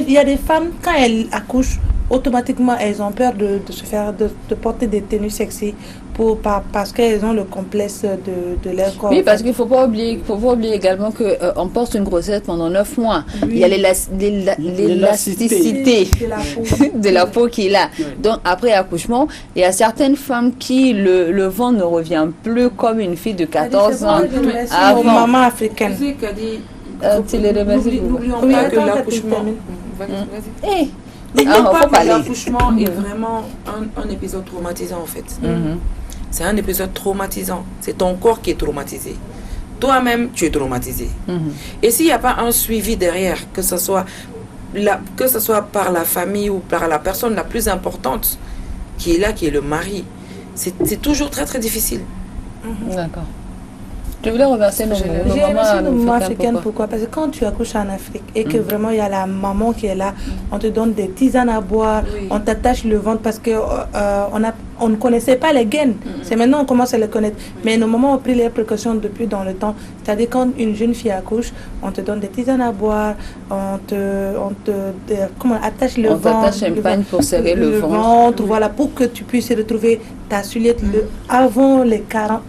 il y a des femmes, quand elles accouchent, automatiquement, elles ont peur de porter des tenues sexy parce qu'elles ont le complexe de leur corps. Oui, parce qu'il ne faut pas oublier également qu'on porte une grossesse pendant 9 mois. Oui. Il y a l'élasticité de la peau qui est là. Oui. Donc, après accouchement, il y a certaines femmes qui, le ventre ne revient plus comme une fille de 14 ans. Avant. Maman africaine. N'oublions pas que l'accouchement... L'accouchement est vraiment un épisode traumatisant en fait. C'est un épisode traumatisant. C'est ton corps qui est traumatisé. Toi-même, tu es traumatisé. Et s'il n'y a pas un suivi derrière, que ce soit par la famille ou par la personne la plus importante qui est là, qui est le mari, c'est toujours très très difficile. D'accord. Je voulais reverser nos mamans africaines. Pourquoi? Parce que quand tu accouches en Afrique et que vraiment il y a la maman qui est là, on te donne des tisanes à boire, on t'attache le ventre parce que on ne connaissait pas les gaines. C'est maintenant qu'on commence à les connaître. Mais nos mamans ont pris les précautions depuis dans le temps. C'est-à-dire quand une jeune fille accouche, on te donne des tisanes à boire, on attache le ventre. On t'attache un pagne pour serrer le ventre. Voilà, pour que tu puisses retrouver ta suliette avant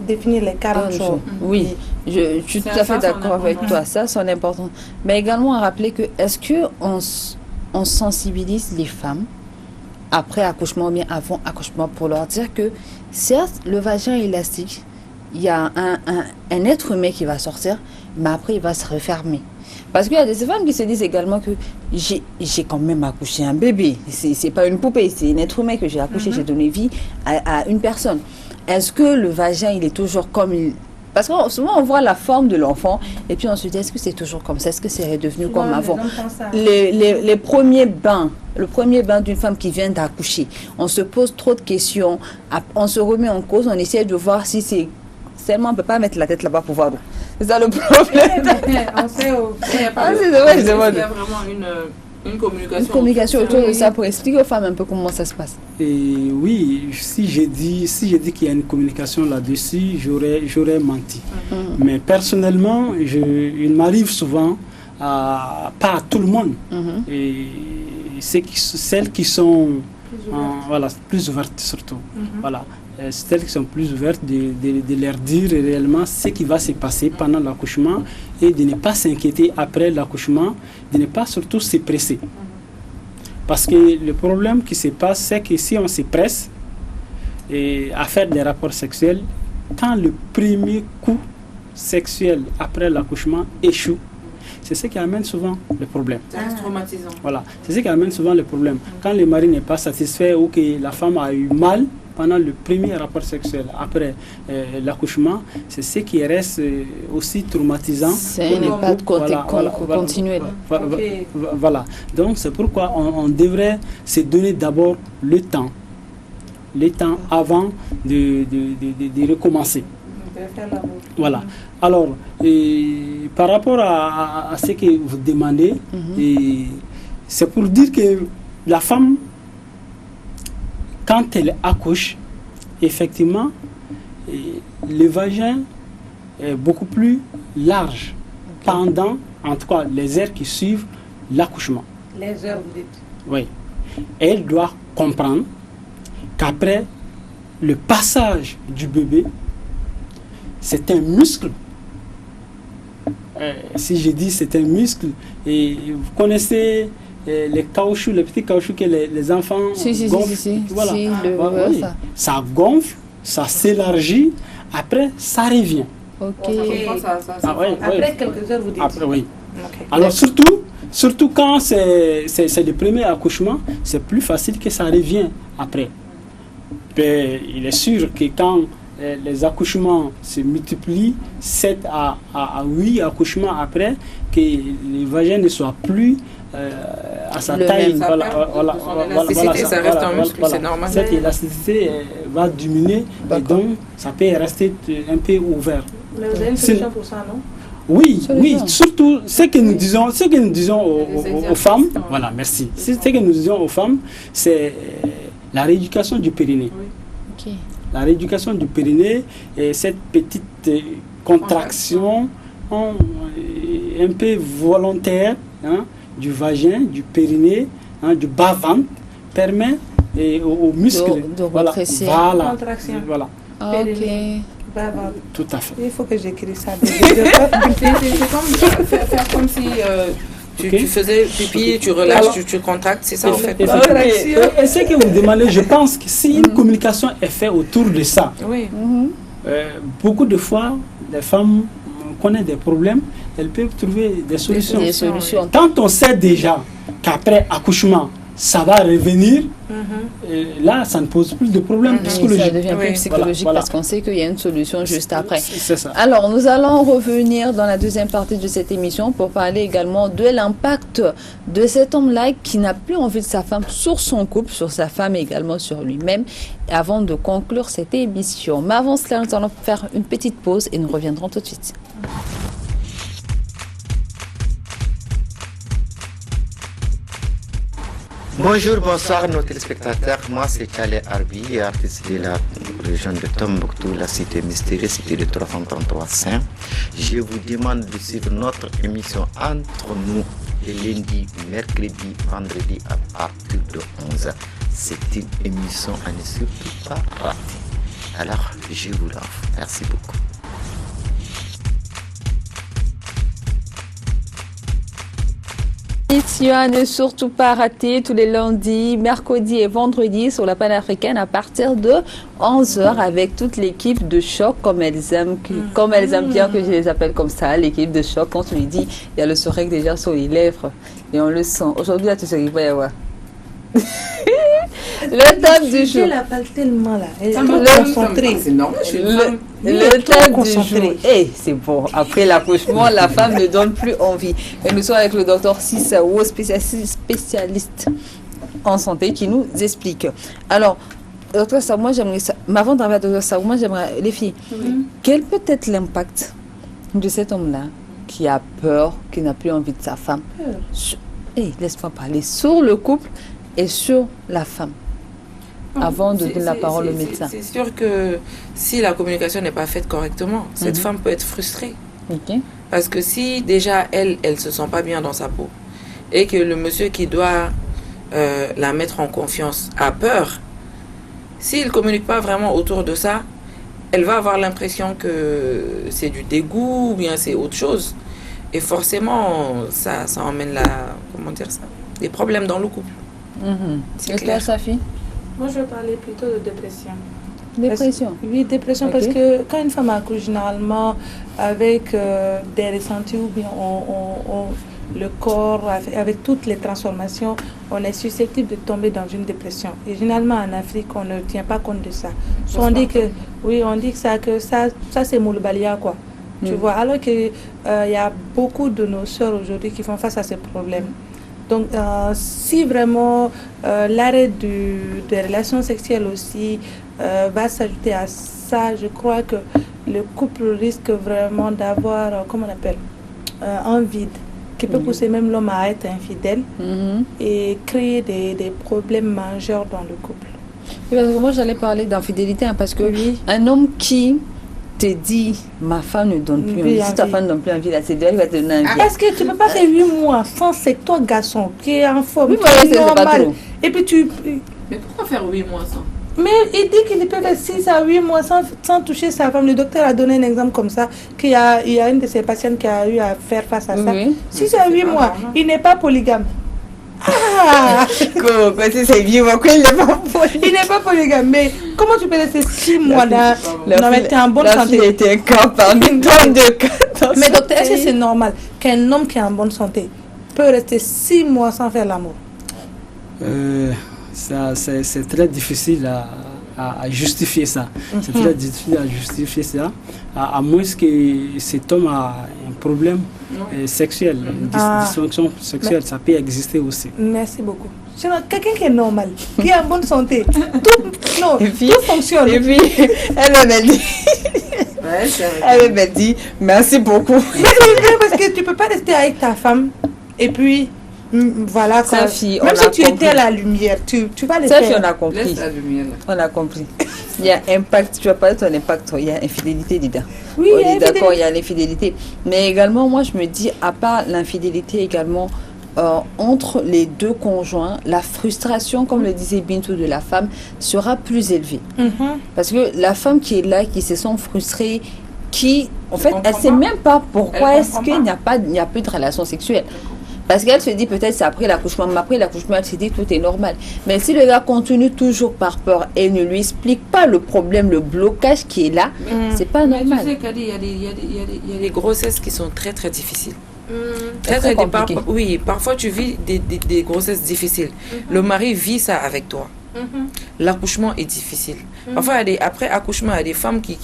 définir les 40 jours. Oui. Je suis tout à fait d'accord avec toi, ça c'est important. Mais également à rappeler que est-ce qu'on sensibilise les femmes après accouchement ou bien avant accouchement pour leur dire que certes le vagin est élastique, il y a un être humain qui va sortir, mais après il va se refermer. Parce qu'il y a des femmes qui se disent également que j'ai quand même accouché un bébé, c'est pas une poupée, c'est un être humain que j'ai accouché, j'ai donné vie à une personne. Est-ce que le vagin il est toujours comme il... Parce que souvent, on voit la forme de l'enfant et puis on se dit, est-ce que c'est toujours comme ça? Est-ce que c'est redevenu comme avant? Les premiers bains, le premier bain d'une femme qui vient d'accoucher, on se pose trop de questions, on se remet en cause, on essaie de voir si c'est... Seulement, on ne peut pas mettre la tête là-bas pour voir l'eau. C'est ça le problème. On sait il y a vraiment une communication autour de ça pour expliquer aux femmes un peu comment ça se passe. Et oui, si j'ai dit qu'il y a une communication là-dessus, j'aurais menti. Mais personnellement, il m'arrive souvent, pas à tout le monde, et celles qui sont plus ouvertes surtout. Voilà. Celles qui sont plus ouvertes de leur dire réellement ce qui va se passer pendant l'accouchement et de ne pas s'inquiéter après l'accouchement, de ne pas surtout se presser. Parce que le problème qui se passe, c'est que si on se presse à faire des rapports sexuels, quand le premier coup sexuel après l'accouchement échoue, c'est ce qui amène souvent le problème. C'est traumatisant. Voilà, c'est ce qui amène souvent le problème. Quand le mari n'est pas satisfait ou que la femme a eu mal pendant le premier rapport sexuel après l'accouchement, c'est ce qui reste aussi traumatisant. C'est un impact continuel. Voilà. Donc c'est pourquoi on devrait se donner d'abord le temps avant de recommencer. Voilà. Alors, par rapport à ce que vous demandez, c'est pour dire que la femme, quand elle accouche, effectivement, le vagin est beaucoup plus large pendant, en tout cas, les heures qui suivent l'accouchement. Les heures, vous dites. Oui. Elle doit comprendre qu'après le passage du bébé, c'est un muscle. Si je dis c'est un muscle, et vous connaissez les caoutchoucs, les petits caoutchoucs que les enfants gonflent. Voilà. Oui. Ça gonfle, ça s'élargit, après ça revient. Ok. Après quelques heures, vous dites. Après, oui. Okay. Alors surtout quand c'est le premier accouchement, c'est plus facile que ça revient après. Mais il est sûr que quand les accouchements se multiplient, 7 à 8 accouchements après, que les vagins ne soient plus à sa taille. Ça reste un muscle, c'est normal. Cette élasticité va diminuer et donc ça peut rester un peu ouvert. Mais vous avez une solution pour ça, non? Oui, surtout ce que nous disons aux femmes, voilà, merci. Ce que nous disons aux femmes, c'est la rééducation du périnée. Ok. La rééducation du périnée et cette petite contraction un peu volontaire du vagin, du périnée, du bas-ventre, permet aux muscles de rétrécir. Voilà. Ah, ok. Tout à fait. Il faut que j'écrive ça. C'est faire comme si tu faisais pipi, tu relâches, tu contractes, c'est ça en fait. Et ce que vous demandez, je pense que si une communication est faite autour de ça, beaucoup de fois, les femmes connaissent des problèmes, elles peuvent trouver des solutions. Quand on sait déjà qu'après accouchement, ça va revenir, là, ça ne pose plus de problème psychologique. Ça devient plus psychologique parce qu'on sait qu'il y a une solution juste après. C'est ça. Alors, nous allons revenir dans la deuxième partie de cette émission pour parler également de l'impact de cet homme-là qui n'a plus envie de sa femme sur son couple, sur sa femme et également sur lui-même, avant de conclure cette émission. Mais avant cela, nous allons faire une petite pause et nous reviendrons tout de suite. Bonjour, bonsoir nos téléspectateurs. Moi c'est Khaled Arbi, artiste de la région de Tombouctou, la cité mystérieuse, cité de 333 Saint. Je vous demande de suivre notre émission Entre nous les lundis, mercredi, vendredi à partir de 11h. C'est une émission à ne surtout pas rater. Alors, je vous l'offre. Merci beaucoup. À ne surtout pas rater tous les lundis, mercredis et vendredis sur la panafricaine à partir de 11h avec toute l'équipe de choc comme elles aiment bien que je les appelle comme ça, l'équipe de choc. Quand tu lui dis, il y a le sourire déjà sur les lèvres et on le sent. Aujourd'hui, là, tu sais, il va y avoir. Le thème du jour. Je l'appelle tellement là. Elle est concentrée. C'est normal, je suis le thème du jour. C'est bon. Après l'accouchement, la femme ne donne plus envie. Et nous sommes avec le docteur Sissao, spécialiste en santé, qui nous explique. Alors, docteur Sao, moi j'aimerais ça. Mais avant d'arriver à docteur Sao, moi j'aimerais, les filles, quel peut être l'impact de cet homme-là qui a peur, qui n'a plus envie de sa femme? Laisse-moi parler sur le couple et sur la femme. Avant de donner la parole au médecin. C'est sûr que si la communication n'est pas faite correctement, cette femme peut être frustrée. Parce que si déjà elle se sent pas bien dans sa peau et que le monsieur qui doit la mettre en confiance a peur, s'il ne communique pas vraiment autour de ça, elle va avoir l'impression que c'est du dégoût ou bien c'est autre chose. Et forcément, ça emmène des problèmes dans le couple. C'est clair, Safi? Moi, je parlais plutôt de dépression. Dépression? Oui, dépression, parce que quand une femme accouche généralement avec des ressentis ou bien le corps, avec toutes les transformations, on est susceptible de tomber dans une dépression. Et généralement en Afrique, on ne tient pas compte de ça. On dit que ça c'est Moulbalia, quoi. Tu vois, alors qu'il y a beaucoup de nos sœurs aujourd'hui qui font face à ces problèmes. Donc, si vraiment l'arrêt des relations sexuelles aussi va s'ajouter à ça, je crois que le couple risque vraiment d'avoir, un vide qui peut pousser même l'homme à être infidèle et créer des problèmes majeurs dans le couple. Moi, j'allais parler d'infidélité parce que un homme qui te dit, ma femme ne donne plus envie. Si ta femme ne donne plus envie, là, c'est elle qui va te donner envie. Est-ce que tu ne peux pas faire 8 mois sans c'est toi, garçon, qui est en forme, Oui, qui est c'est pas normal. trop. Et puis tu... Mais pourquoi faire 8 mois sans? Mais il dit qu'il peut faire 6 à 8 mois sans toucher sa femme. Le docteur a donné un exemple comme ça, il y a une de ses patientes qui a eu à faire face à ça. Oui. 6 à 8 mois, il n'est pas polygame. Ah, Parce que c'est vieux, il n'est pas polygame. il n'est pas polygame, mais comment tu peux rester 6 mois là? Non, mais tu es en bonne santé. La fille était un cas parmi tant de cas. Mais docteur, est-ce que c'est normal qu'un homme qui est en bonne santé peut rester 6 mois sans faire l'amour? C'est très difficile à justifier ça. C'est très difficile à justifier ça, à moins que cet homme a un problème sexuel, une dysfonction sexuelle, ça peut exister aussi. Merci beaucoup. Sinon, quelqu'un qui est normal, qui est en bonne santé, tout fonctionne. Et puis, elle m'a dit, elle m'a dit, merci beaucoup. Mais c'est vrai parce que tu ne peux pas rester avec ta femme et puis... Voilà, sa fille, même si tu étais à la lumière, tu vas le sa faire. fille, on a compris. Laisse la lumière, là. On a compris. Il y a impact, tu vas parler de ton impact, il y a infidélité dedans. Oui, on est d'accord, il y a l'infidélité. Mais également, moi, je me dis, à part l'infidélité également, entre les deux conjoints, la frustration, comme le disait Bintou, de la femme sera plus élevée. Parce que la femme qui est là, qui se sent frustrée, qui, en fait, elle ne sait même pas pourquoi est-ce qu'il n'y a plus de relation sexuelle. Parce qu'elle se dit peut-être c'est après l'accouchement, mais après l'accouchement, elle se dit tout est normal. Mais si le gars continue toujours par peur et ne lui explique pas le problème, le blocage qui est là, c'est pas normal. Mais tu sais, Kadi, il y a des grossesses qui sont très très difficiles. Très compliqué. Oui, parfois tu vis des grossesses difficiles. Le mari vit ça avec toi. L'accouchement est difficile. Parfois, après accouchement, il y a des femmes qui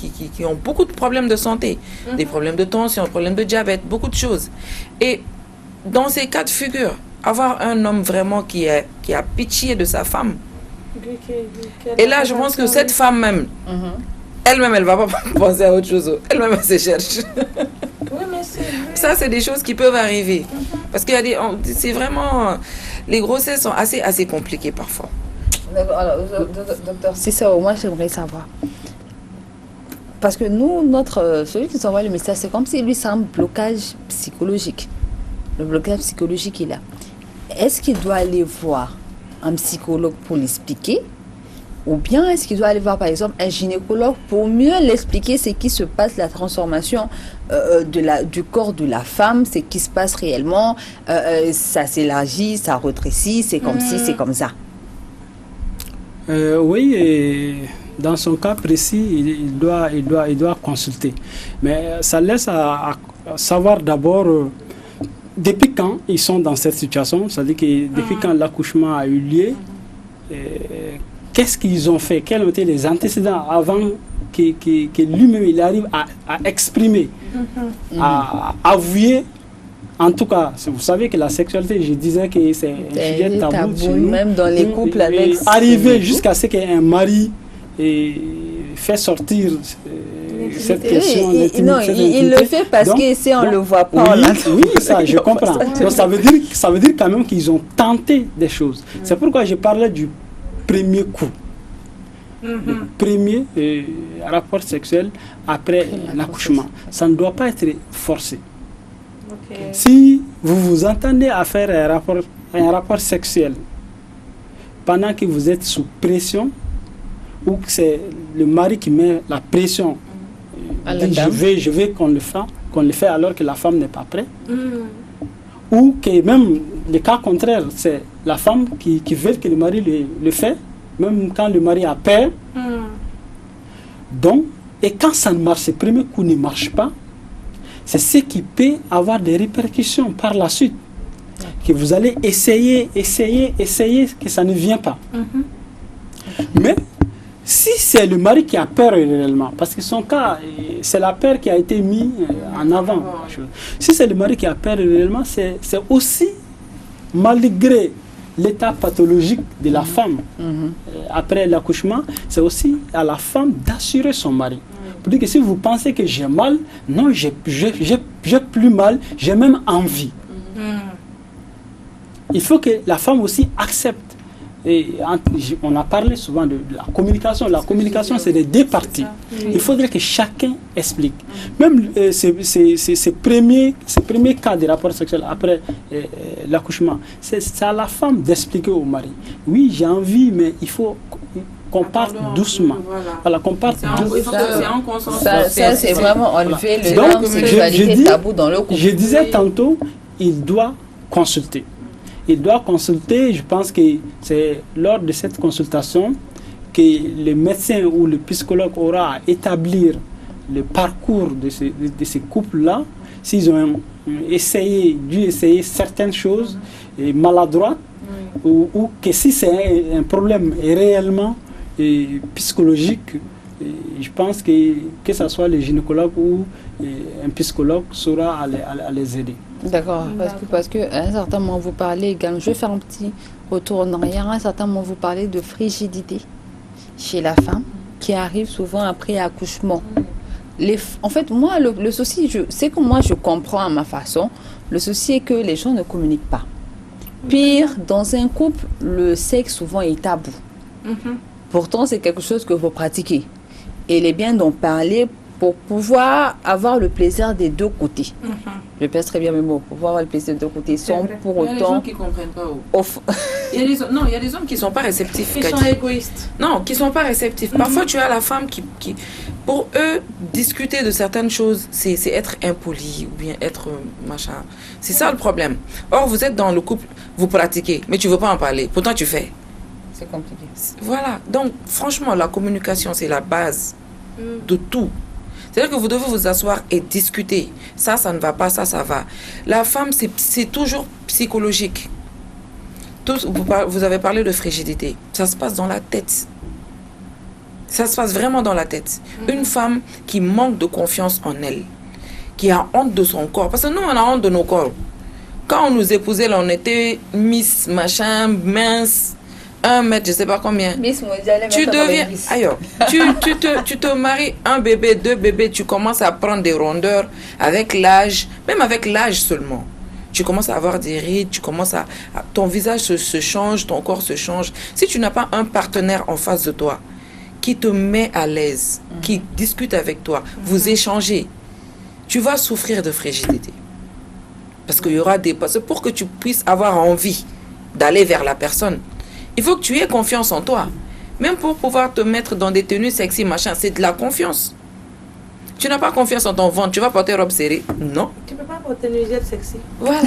ont beaucoup de problèmes de santé, des problèmes de tension, des problèmes de diabète, beaucoup de choses. Et dans ces cas de figure, avoir un homme vraiment qui a pitié de sa femme. Et là, je pense que cette femme même, elle-même, elle ne va pas penser à autre chose. Elle-même, elle se cherche. Oui, mais ça, c'est des choses qui peuvent arriver. Parce que c'est vraiment... Les grossesses sont assez compliquées parfois. Alors, docteur, c'est ça, moi, j'aimerais savoir. Parce que nous, celui qui nous envoie le message, c'est comme si lui, c'est un blocage psychologique. Le blocage psychologique est là. Est-ce qu'il doit aller voir un psychologue pour l'expliquer? Ou bien est-ce qu'il doit aller voir, par exemple, un gynécologue pour mieux l'expliquer ce qui se passe, la transformation du corps de la femme, ce qui se passe réellement, ça s'élargit, ça rétrécit, c'est comme ci, c'est comme ça. Oui, et dans son cas précis, il doit consulter. Mais ça laisse à savoir d'abord... depuis quand ils sont dans cette situation, c'est-à-dire que depuis quand l'accouchement a eu lieu, qu'est-ce qu'ils ont fait, quels ont été les antécédents avant que lui-même il arrive à exprimer, à avouer. En tout cas, vous savez que la sexualité, je disais que c'est un sujet tabou chez nous. Même dans les couples avec... Arriver jusqu'à ce qu'un mari fait sortir... cette question il le fait parce que si on ne le voit pas, oui, ça je comprends. Donc ça veut dire quand même qu'ils ont tenté des choses. C'est pourquoi je parlais du premier coup, le premier rapport sexuel après l'accouchement. Ça ne doit pas être forcé. Si vous vous entendez à faire un rapport sexuel pendant que vous êtes sous pression, ou que c'est le mari qui met la pression, dit, je veux qu'on le fait alors que la femme n'est pas prête, ou que même le cas contraire, c'est la femme qui veut que le mari le fait, même quand le mari a peur. Donc, et quand ça ne marche, le premier coup ne marche pas, c'est ce qui peut avoir des répercussions par la suite. Que vous allez essayer, que ça ne vient pas. Mais si c'est le mari qui a peur réellement, parce que son cas, c'est la peur qui a été mise en avant. Si c'est le mari qui a peur réellement, c'est aussi, malgré l'état pathologique de la femme après l'accouchement, c'est aussi à la femme d'assurer son mari. Pour dire que si vous pensez que j'ai mal, non, j'ai plus mal, j'ai même envie. Il faut que la femme aussi accepte Et on a parlé souvent de la communication. La communication, c'est des deux parties. Il faudrait que chacun explique. Même ces premiers cas de rapport sexuel après l'accouchement, c'est à la femme d'expliquer au mari. Oui, j'ai envie, mais il faut qu'on parte doucement. Voilà, qu'on parte doucement. Ça, c'est vraiment enlever le terme sexualité tabou dans le couple. Je disais tantôt, il doit consulter. Il doit consulter, je pense que c'est lors de cette consultation que le médecin ou le psychologue aura à établir le parcours de ces couples-là, s'ils ont dû essayer certaines choses maladroites, ou que si c'est un problème réellement psychologique, je pense que ce soit le gynécologue ou un psychologue saura à les aider. D'accord, parce que à un certain moment vous parlez également, je vais faire un petit retour en arrière, à un certain moment vous parlez de frigidité chez la femme qui arrive souvent après accouchement. En fait, moi, le souci, c'est que moi je comprends à ma façon, le souci est que les gens ne communiquent pas. Pire, dans un couple, le sexe souvent est tabou. Pourtant, c'est quelque chose que vous pratiquez. Et il est bien d'en parler pour pouvoir avoir le plaisir des deux côtés. Je pèse très bien mes mots, pour pouvoir avoir le plaisir des deux côtés, sans pour autant... Il y a des gens qui ne comprennent pas. Il y a des hommes qui ne sont pas réceptifs. Ils sont égoïstes. Non, qui ne sont pas réceptifs. Parfois, tu as la femme qui... Pour eux, discuter de certaines choses, c'est être impoli ou bien être machin. C'est ça le problème. Or, vous êtes dans le couple, vous pratiquez, mais tu ne veux pas en parler. Pourtant, tu fais. C'est compliqué. Voilà. Donc, franchement, la communication, c'est la base de tout. C'est-à-dire que vous devez vous asseoir et discuter. Ça ne va pas, ça va. La femme, c'est toujours psychologique. Vous avez parlé de frigidité. Ça se passe dans la tête. Ça se passe vraiment dans la tête. Une femme qui manque de confiance en elle, qui a honte de son corps. Parce que nous, on a honte de nos corps. Quand on nous épousait, là, on était miss, machin, mince, 1 mètre, je sais pas combien. Tu deviens ailleurs. Tu te maries, 1 bébé, 2 bébés, tu commences à prendre des rondeurs avec l'âge, même avec l'âge seulement. Tu commences à avoir des rides, ton visage se change, ton corps se change. Si tu n'as pas un partenaire en face de toi qui te met à l'aise, qui discute avec toi, vous échangez, tu vas souffrir de frigidité. Parce qu'il y aura pour que tu puisses avoir envie d'aller vers la personne, il faut que tu aies confiance en toi. Même pour pouvoir te mettre dans des tenues sexy, machin, c'est de la confiance. Tu n'as pas confiance en ton ventre, tu vas porter robe serrée. Non. Tu peux pas porter une nuisette sexy. Voilà.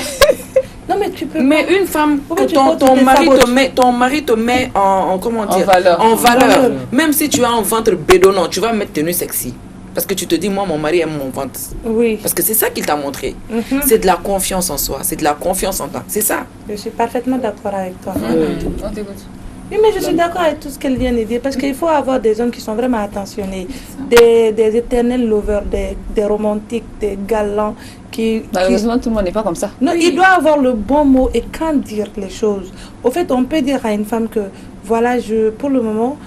Non, mais tu peux. Mais une femme, que ton mari te met en comment dire, en valeur. Même si tu as un ventre bédonnant, tu vas mettre tenue sexy. Parce que tu te dis, moi, mon mari aime mon ventre. Oui. Parce que c'est ça qu'il t'a montré. C'est de la confiance en soi. C'est de la confiance en toi. C'est ça. Je suis parfaitement d'accord avec toi. On t'écoute. Oui, mais je suis d'accord avec tout ce qu'elle vient de dire. Parce qu'il faut avoir des hommes qui sont vraiment attentionnés. Des éternels lovers, des romantiques, des galants. Malheureusement, tout le monde n'est pas comme ça. Non, il doit avoir le bon mot et quand dire les choses. Au fait, on peut dire à une femme que, voilà, pour le moment,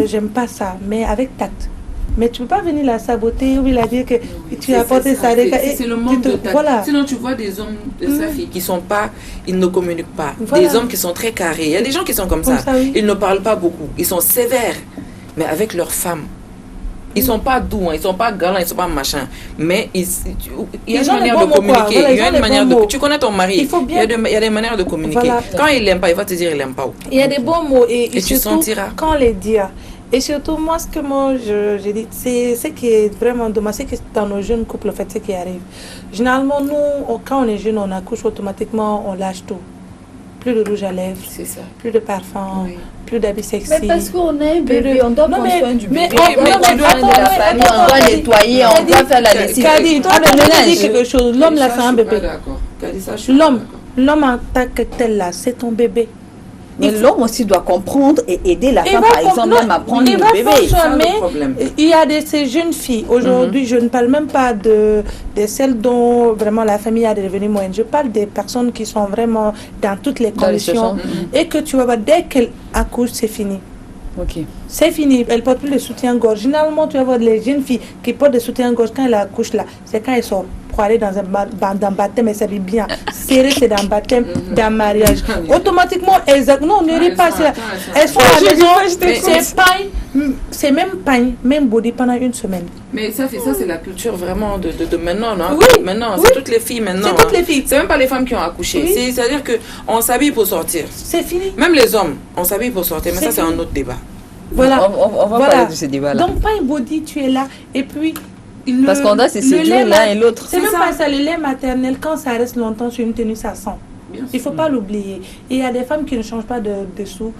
j'aime pas ça. Mais avec tact. Mais tu ne peux pas venir la saboter ou la dire que tu as apporté ça. C'est le manque de tact. Voilà. Sinon, tu vois des hommes de sa fille qui sont pas, ils ne communiquent pas. Voilà. Des hommes qui sont très carrés. Il y a des gens qui sont comme ça. Oui. Ils ne parlent pas beaucoup. Ils sont sévères. Mais avec leurs femmes, ils ne sont pas doux, ils ne sont pas galants, ils ne sont pas machin. Mais il y a une manière de communiquer. Voilà, il y a une manière de... Tu connais ton mari. Il y a des manières de communiquer. Voilà. Quand il n'aime pas, il va te dire qu'il n'aime pas. Il y a des bons mots. Et tu sentiras. Quand les dire. Et surtout, moi, ce que je dis, c'est ce qui est vraiment dommage, c'est que dans nos jeunes couples, en fait, ce qui arrive. Généralement, nous, quand on est jeune, on accouche automatiquement, on lâche tout. Plus de rouge à lèvres, plus de parfum, plus d'habits sexy. Mais parce qu'on a un bébé, on doit prendre soin du bébé. On doit nettoyer, on doit faire la lessive. Kadi, toi, je dis quelque chose. L'homme, là, c'est un bébé. L'homme en tant que tel, là, c'est ton bébé. Mais l'homme aussi doit comprendre et aider la femme, par exemple, même à prendre le bébé. Il y a ces jeunes filles, aujourd'hui, je ne parle même pas de celles dont vraiment la famille a des revenus moyens. Je parle des personnes qui sont vraiment dans toutes les conditions. Et que tu vas voir, dès qu'elles accouchent, c'est fini. Okay. C'est fini, elles ne portent plus de soutien-gorge. Généralement, tu vas voir les jeunes filles qui portent des soutiens-gorge quand elles accouchent là, c'est quand elles sortent. pour aller dans un baptême, elles s'habillent bien. Serré, c'est dans baptême, dans mariage. Automatiquement, non, ne rit pas. Elles sont à la maison, c'est même pain, même body pendant une semaine. Mais ça c'est la culture vraiment de maintenant, non? Oui. Maintenant, Oui. c'est toutes les filles maintenant. C'est toutes les filles. C'est même pas les femmes qui ont accouché. Oui. C'est-à-dire qu'on s'habille pour sortir. C'est fini. Même les hommes, on s'habille pour sortir. Mais ça, c'est un autre débat. Voilà. On va parler de ce débat-là. Donc, pain body, tu es là. Et puis, parce qu'on doit se séduire l'un et l'autre. C'est même pas ça, le lait maternel, quand ça reste longtemps sur une tenue, ça sent. Il ne faut pas l'oublier. Et il y a des femmes qui ne changent pas de dessous,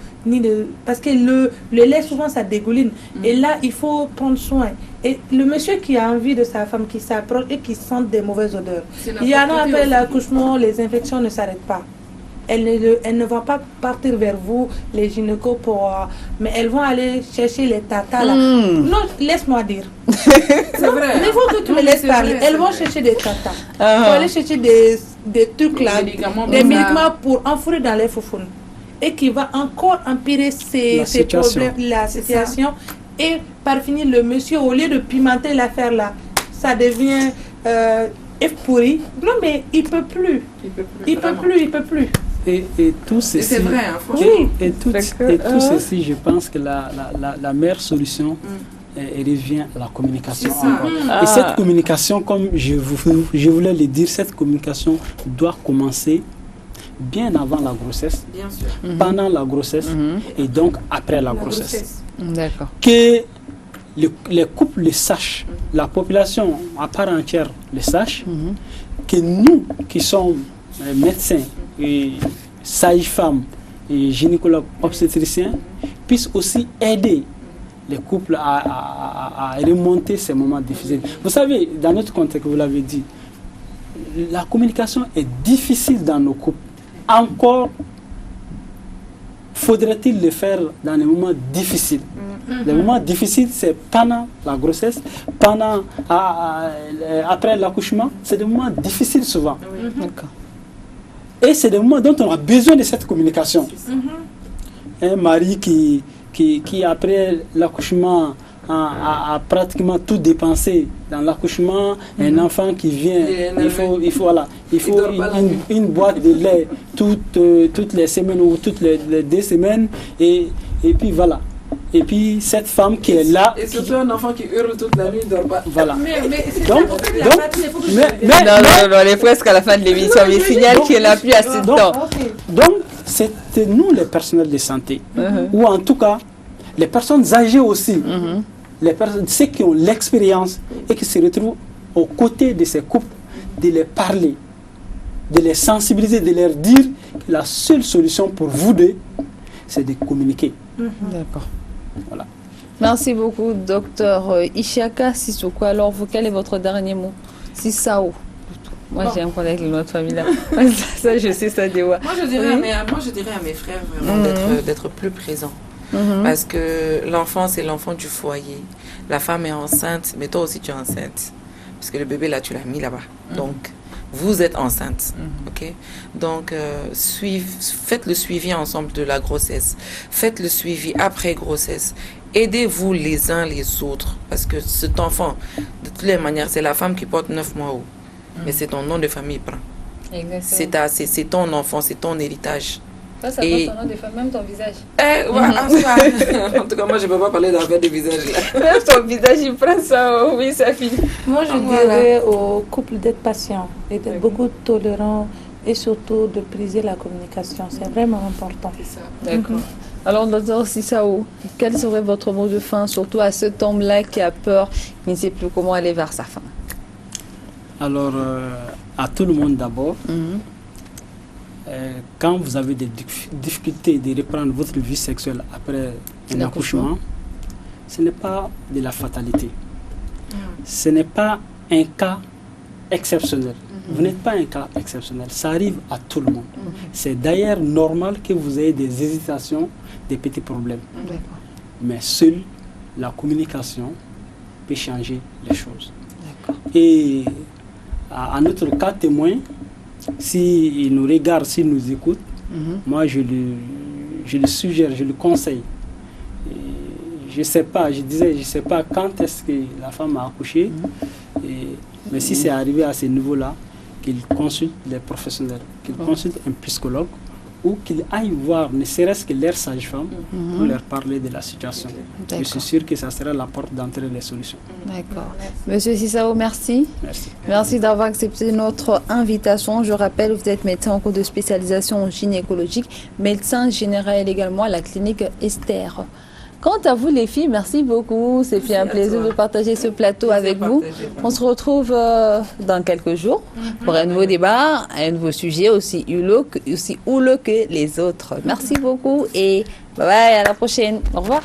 parce que le lait, souvent, ça dégouline. Et là, il faut prendre soin. Et le monsieur qui a envie de sa femme, qui s'approche et qui sent des mauvaises odeurs. Il y en a après l'accouchement, les infections ne s'arrêtent pas. Elles ne vont pas partir vers vous, les gynécos, mais elles vont aller chercher les tatas là. Non, laisse-moi dire. C'est vrai. Il faut que tu me laisses parler. Elles vont chercher des tatas. Pour aller chercher des trucs là, des médicaments pour enfourrer dans les foufounes. Et qui va encore empirer ces problèmes, la situation. Et par finir, le monsieur, au lieu de pimenter l'affaire là, ça devient pourri. Non, mais il peut plus. Il peut plus. Et tout ceci, c'est vrai, hein, oui. et tout ceci, je pense que la meilleure solution revient à la communication. Et cette communication, comme je voulais le dire, cette communication doit commencer bien avant la grossesse, bien sûr. Pendant la grossesse et donc après la grossesse. D'accord. Que les couples le sachent, la population à part entière le sache, que nous qui sommes médecins et sages-femmes et gynécologues obstétriciens puissent aussi aider les couples à remonter ces moments difficiles. Vous savez, dans notre contexte, vous l'avez dit, la communication est difficile dans nos couples. Encore faudrait-il le faire dans les moments difficiles. Les moments difficiles, c'est pendant la grossesse, après l'accouchement. C'est des moments difficiles souvent. D'accord. Et c'est des moments dont on a besoin de cette communication. Un mari qui après l'accouchement, a pratiquement tout dépensé dans l'accouchement, un enfant qui vient, il faut une boîte de lait toutes les semaines ou toutes les 2 semaines, et puis voilà. Et puis cette femme qui est là... Et surtout un enfant qui hurle toute la nuit, il ne dort pas. Voilà. Non, on est presque à la fin de l'émission, mais il signale qu'il n'a plus assez de temps. Donc, c'est nous les personnels de santé, ou en tout cas, les personnes âgées aussi, ceux qui ont l'expérience et qui se retrouvent aux côtés de ces couples, de les parler, de les sensibiliser, de leur dire que la seule solution pour vous deux, c'est de communiquer. D'accord. Voilà. Merci beaucoup, docteur Ishaka Sissoko. Alors, vous, quel est votre dernier mot? Sissao. Moi, j'ai un collègue de notre famille là. Ça, je sais, ça dévoile. Moi, je dirais à mes frères vraiment d'être plus présents. Parce que l'enfant, c'est l'enfant du foyer. La femme est enceinte, mais toi aussi, tu es enceinte. Parce que le bébé, là, tu l'as mis là-bas. Donc, vous êtes enceinte. Ok? Donc, faites le suivi ensemble de la grossesse. Faites le suivi après grossesse. Aidez-vous les uns les autres. Parce que cet enfant, de toutes les manières, c'est la femme qui porte 9 mois haut. Mais c'est ton nom de famille prend. C'est ton enfant, c'est ton héritage. Ça prend ton nom de famille, même ton visage. En tout cas, moi, je ne peux pas parler d'affaire de visage là. Même ton visage, il prend ça, oui, ça finit. Moi, je dirais aux couples d'être patients, d'être beaucoup tolérants et surtout de briser la communication. C'est vraiment important. D'accord. Alors, docteur Sissao, quel serait votre mot de fin, surtout à cet homme-là qui a peur, qui ne sait plus comment aller vers sa femme? Alors, à tout le monde d'abord, quand vous avez des difficultés de reprendre votre vie sexuelle après un accouchement, ce n'est pas de la fatalité. Ce n'est pas un cas exceptionnel. Vous n'êtes pas un cas exceptionnel. Ça arrive à tout le monde. C'est d'ailleurs normal que vous ayez des hésitations, des petits problèmes. Mais seule la communication peut changer les choses. Et à notre cas témoin, s'il nous regarde, s'il nous écoute, moi je le suggère, je le conseille. Je ne sais pas, je sais pas quand est-ce que la femme a accouché. Et Mais si c'est arrivé à ce niveau-là, qu'ils consultent les professionnels, qu'ils consultent un psychologue ou qu'ils aillent voir ne serait-ce que leur sage-femme pour leur parler de la situation. Je suis sûr que ça sera la porte d'entrée des solutions. D'accord. Monsieur Sissao, merci. Merci. Merci d'avoir accepté notre invitation. Je rappelle, vous êtes médecin en cours de spécialisation gynécologique, médecin général également à la clinique Esther. Quant à vous les filles, merci beaucoup. C'est fait un plaisir de partager ce plateau avec vous. On se retrouve dans quelques jours pour un nouveau débat, un nouveau sujet aussi houleux que les autres. Merci beaucoup et bye bye, à la prochaine. Au revoir.